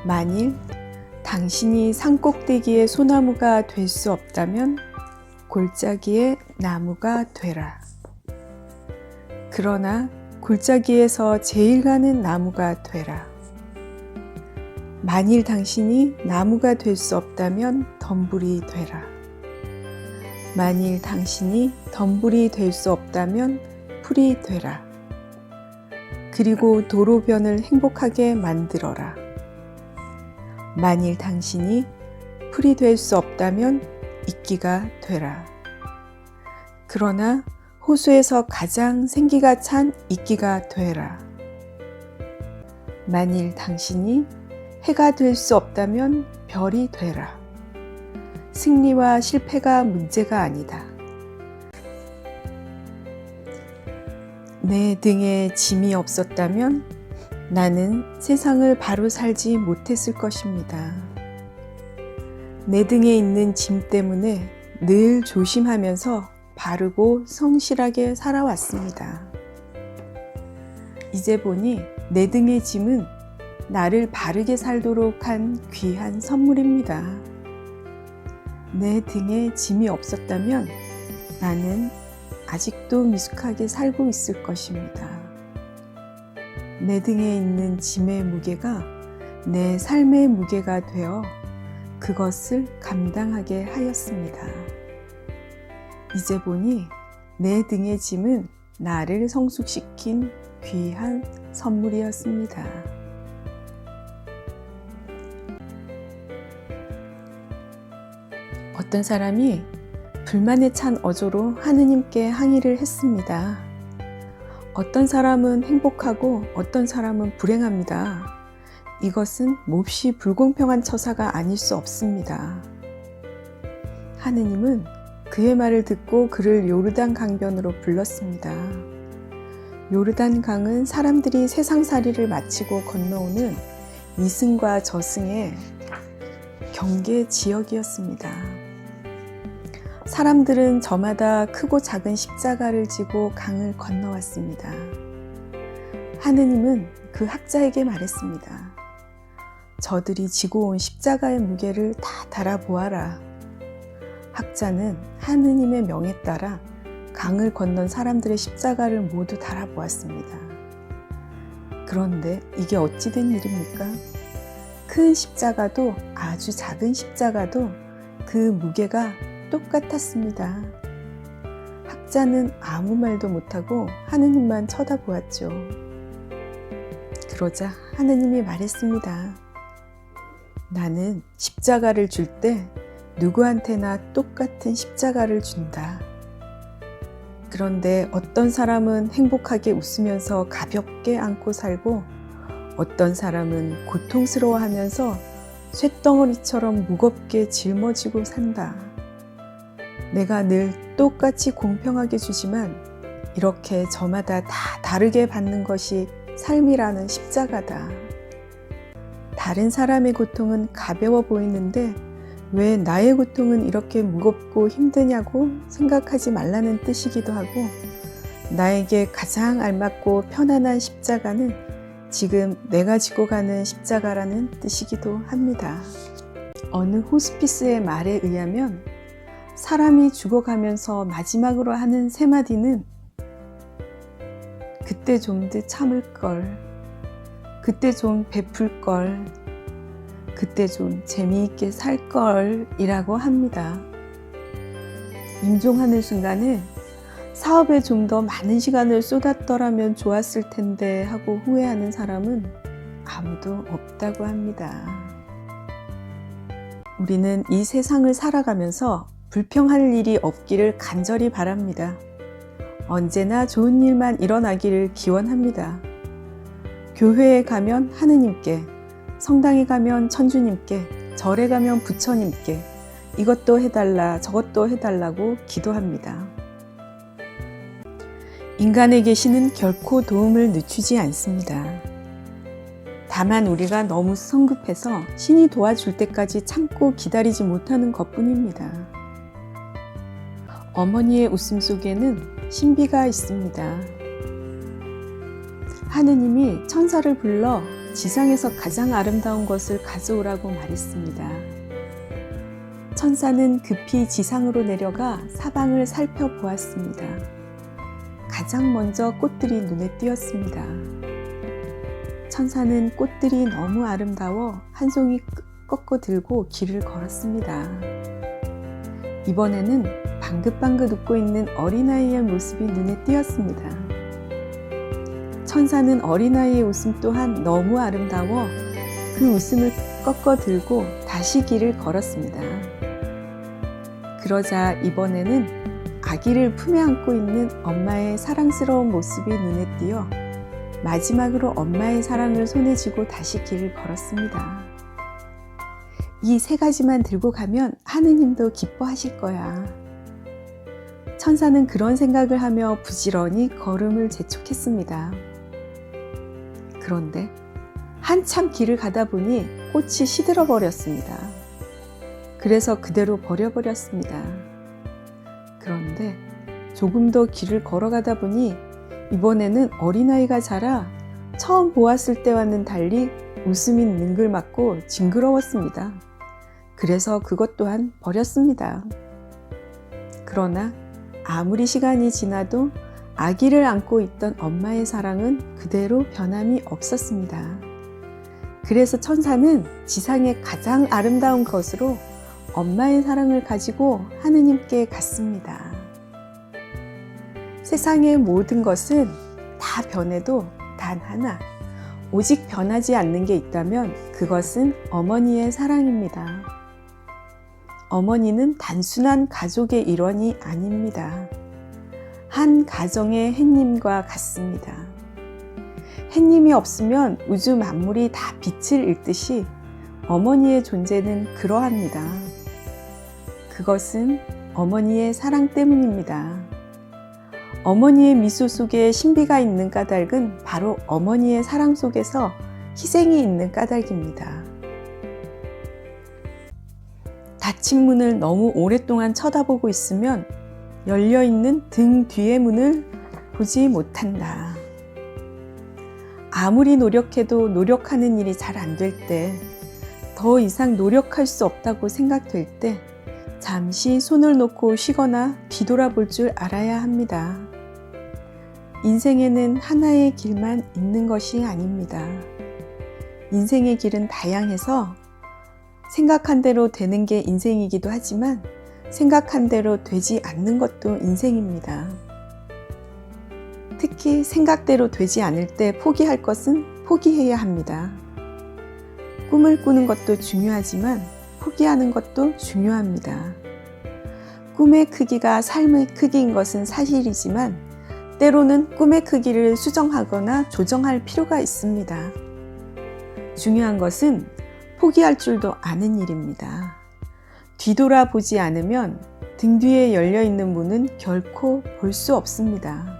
만일 당신이 산꼭대기의 소나무가 될 수 없다면 골짜기의 나무가 되라. 그러나 골짜기에서 제일 가는 나무가 되라. 만일 당신이 나무가 될 수 없다면 덤불이 되라. 만일 당신이 덤불이 될 수 없다면 풀이 되라. 그리고 도로변을 행복하게 만들어라. 만일 당신이 풀이 될 수 없다면 이끼가 되라. 그러나 호수에서 가장 생기가 찬 이끼가 되라. 만일 당신이 해가 될 수 없다면 별이 되라. 승리와 실패가 문제가 아니다. 내 등에 짐이 없었다면 나는 세상을 바로 살지 못했을 것입니다. 내 등에 있는 짐 때문에 늘 조심하면서 바르고 성실하게 살아왔습니다. 이제 보니 내 등의 짐은 나를 바르게 살도록 한 귀한 선물입니다. 내 등에 짐이 없었다면 나는 아직도 미숙하게 살고 있을 것입니다. 내 등에 있는 짐의 무게가 내 삶의 무게가 되어 그것을 감당하게 하였습니다. 이제 보니 내 등의 짐은 나를 성숙시킨 귀한 선물이었습니다. 어떤 사람이 불만에 찬 어조로 하느님께 항의를 했습니다. 어떤 사람은 행복하고 어떤 사람은 불행합니다. 이것은 몹시 불공평한 처사가 아닐 수 없습니다. 하느님은 그의 말을 듣고 그를 요르단 강변으로 불렀습니다. 요르단 강은 사람들이 세상살이를 마치고 건너오는 이승과 저승의 경계 지역이었습니다. 사람들은 저마다 크고 작은 십자가를 지고 강을 건너왔습니다. 하느님은 그 학자에게 말했습니다. 저들이 지고 온 십자가의 무게를 다 달아보아라. 학자는 하느님의 명에 따라 강을 건넌 사람들의 십자가를 모두 달아보았습니다. 그런데 이게 어찌 된 일입니까? 큰 십자가도 아주 작은 십자가도 그 무게가 똑같았습니다. 학자는 아무 말도 못하고 하느님만 쳐다보았죠. 그러자 하느님이 말했습니다. 나는 십자가를 줄 때 누구한테나 똑같은 십자가를 준다. 그런데 어떤 사람은 행복하게 웃으면서 가볍게 안고 살고 어떤 사람은 고통스러워하면서 쇳덩어리처럼 무겁게 짊어지고 산다. 내가 늘 똑같이 공평하게 주지만 이렇게 저마다 다 다르게 받는 것이 삶이라는 십자가다. 다른 사람의 고통은 가벼워 보이는데 왜 나의 고통은 이렇게 무겁고 힘드냐고 생각하지 말라는 뜻이기도 하고 나에게 가장 알맞고 편안한 십자가는 지금 내가 지고 가는 십자가라는 뜻이기도 합니다. 어느 호스피스의 말에 의하면 사람이 죽어가면서 마지막으로 하는 세 마디는 그때 좀 더 참을걸, 그때 좀 베풀걸, 그때 좀 재미있게 살걸 이라고 합니다. 임종하는 순간에 사업에 좀 더 많은 시간을 쏟았더라면 좋았을 텐데 하고 후회하는 사람은 아무도 없다고 합니다. 우리는 이 세상을 살아가면서 불평할 일이 없기를 간절히 바랍니다. 언제나 좋은 일만 일어나기를 기원합니다. 교회에 가면 하느님께, 성당에 가면 천주님께, 절에 가면 부처님께 이것도 해달라 저것도 해달라고 기도합니다. 인간에게 신은 결코 도움을 늦추지 않습니다. 다만 우리가 너무 성급해서 신이 도와줄 때까지 참고 기다리지 못하는 것뿐입니다. 어머니의 웃음 속에는 신비가 있습니다. 하느님이 천사를 불러 지상에서 가장 아름다운 것을 가져오라고 말했습니다. 천사는 급히 지상으로 내려가 사방을 살펴보았습니다. 가장 먼저 꽃들이 눈에 띄었습니다. 천사는 꽃들이 너무 아름다워 한 송이 꺾어 들고 길을 걸었습니다. 이번에는 방긋방긋 웃고 있는 어린아이의 모습이 눈에 띄었습니다. 천사는 어린아이의 웃음 또한 너무 아름다워 그 웃음을 꺾어 들고 다시 길을 걸었습니다. 그러자 이번에는 아기를 품에 안고 있는 엄마의 사랑스러운 모습이 눈에 띄어 마지막으로 엄마의 사랑을 손에 쥐고 다시 길을 걸었습니다. 이 세 가지만 들고 가면 하느님도 기뻐하실 거야. 천사는 그런 생각을 하며 부지런히 걸음을 재촉했습니다. 그런데 한참 길을 가다 보니 꽃이 시들어 버렸습니다. 그래서 그대로 버려버렸습니다. 그런데 조금 더 길을 걸어가다 보니 이번에는 어린아이가 자라 처음 보았을 때와는 달리 웃음이 능글맞고 징그러웠습니다. 그래서 그것 또한 버렸습니다. 그러나 아무리 시간이 지나도 아기를 안고 있던 엄마의 사랑은 그대로 변함이 없었습니다. 그래서 천사는 지상의 가장 아름다운 것으로 엄마의 사랑을 가지고 하느님께 갔습니다. 세상의 모든 것은 다 변해도 단 하나, 오직 변하지 않는 게 있다면 그것은 어머니의 사랑입니다. 어머니는 단순한 가족의 일원이 아닙니다. 한 가정의 햇님과 같습니다. 햇님이 없으면 우주 만물이 다 빛을 잃듯이 어머니의 존재는 그러합니다. 그것은 어머니의 사랑 때문입니다. 어머니의 미소 속에 신비가 있는 까닭은 바로 어머니의 사랑 속에서 희생이 있는 까닭입니다. 닫힌 문을 너무 오랫동안 쳐다보고 있으면 열려있는 등 뒤의 문을 보지 못한다. 아무리 노력해도 노력하는 일이 잘 안 될 때, 더 이상 노력할 수 없다고 생각될 때 잠시 손을 놓고 쉬거나 뒤돌아볼 줄 알아야 합니다. 인생에는 하나의 길만 있는 것이 아닙니다. 인생의 길은 다양해서 생각한 대로 되는 게 인생이기도 하지만 생각한 대로 되지 않는 것도 인생입니다. 특히 생각대로 되지 않을 때 포기할 것은 포기해야 합니다. 꿈을 꾸는 것도 중요하지만 포기하는 것도 중요합니다. 꿈의 크기가 삶의 크기인 것은 사실이지만 때로는 꿈의 크기를 수정하거나 조정할 필요가 있습니다. 중요한 것은 포기할 줄도 아는 일입니다. 뒤돌아보지 않으면 등 뒤에 열려있는 문은 결코 볼 수 없습니다.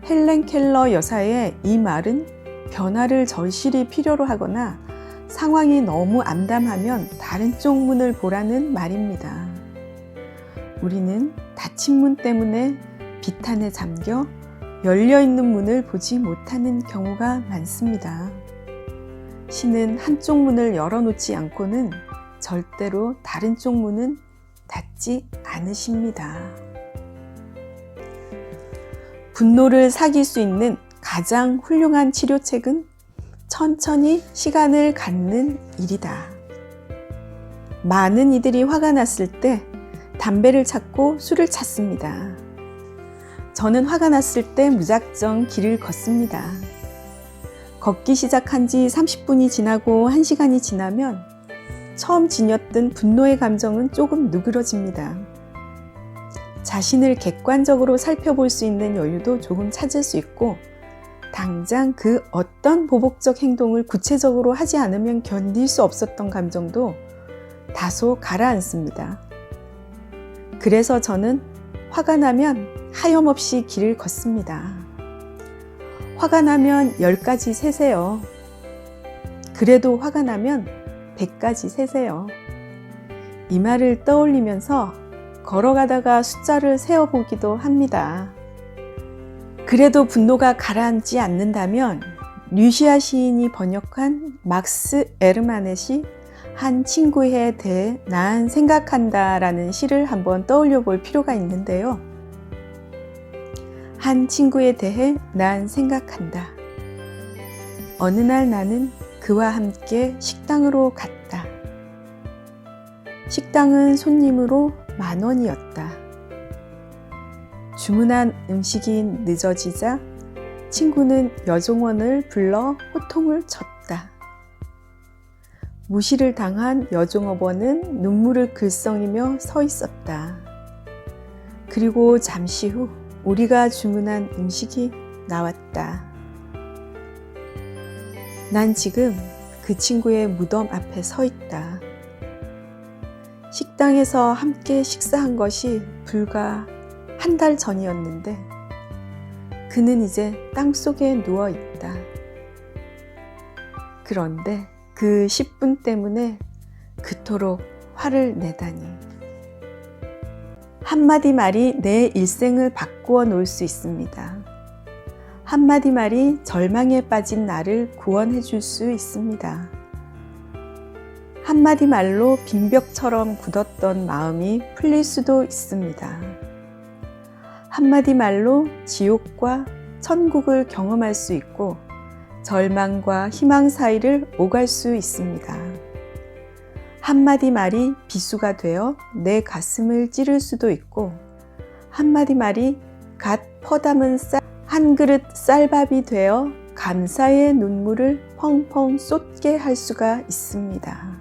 헬렌 켈러 여사의 이 말은 변화를 절실히 필요로 하거나 상황이 너무 암담하면 다른 쪽 문을 보라는 말입니다. 우리는 닫힌 문 때문에 비탄에 잠겨 열려있는 문을 보지 못하는 경우가 많습니다. 신은 한쪽 문을 열어놓지 않고는 절대로 다른 쪽 문은 닫지 않으십니다. 분노를 사귈 수 있는 가장 훌륭한 치료책은 천천히 시간을 갖는 일이다. 많은 이들이 화가 났을 때 담배를 찾고 술을 찾습니다. 저는 화가 났을 때 무작정 길을 걷습니다. 걷기 시작한 지 30분이 지나고 1시간이 지나면 처음 지녔던 분노의 감정은 조금 누그러집니다. 자신을 객관적으로 살펴볼 수 있는 여유도 조금 찾을 수 있고 당장 그 어떤 보복적 행동을 구체적으로 하지 않으면 견딜 수 없었던 감정도 다소 가라앉습니다. 그래서 저는 화가 나면 하염없이 길을 걷습니다. 화가 나면 10가지 세세요. 그래도 화가 나면 100가지 세세요. 이 말을 떠올리면서 걸어가다가 숫자를 세어보기도 합니다. 그래도 분노가 가라앉지 않는다면 류시아 시인이 번역한 막스 에르만의 시 한 친구에 대해 난 생각한다 라는 시를 한번 떠올려 볼 필요가 있는데요. 한 친구에 대해 난 생각한다. 어느 날 나는 그와 함께 식당으로 갔다. 식당은 손님으로 10,000원이었다. 주문한 음식이 늦어지자 친구는 여종원을 불러 호통을 쳤다. 무시를 당한 여종업원은 눈물을 글썽이며 서 있었다. 그리고 잠시 후 우리가 주문한 음식이 나왔다. 난 지금 그 친구의 무덤 앞에 서 있다. 식당에서 함께 식사한 것이 불과 한 달 전이었는데 그는 이제 땅속에 누워 있다. 그런데 그 10분 때문에 그토록 화를 내다니. 한마디 말이 내 일생을 바꾸어 놓을 수 있습니다. 한마디 말이 절망에 빠진 나를 구원해 줄 수 있습니다. 한마디 말로 빈벽처럼 굳었던 마음이 풀릴 수도 있습니다. 한마디 말로 지옥과 천국을 경험할 수 있고 절망과 희망 사이를 오갈 수 있습니다. 한마디 말이 비수가 되어 내 가슴을 찌를 수도 있고 한마디 말이 갓 퍼담은 한 그릇 쌀밥이 되어 감사의 눈물을 펑펑 쏟게 할 수가 있습니다.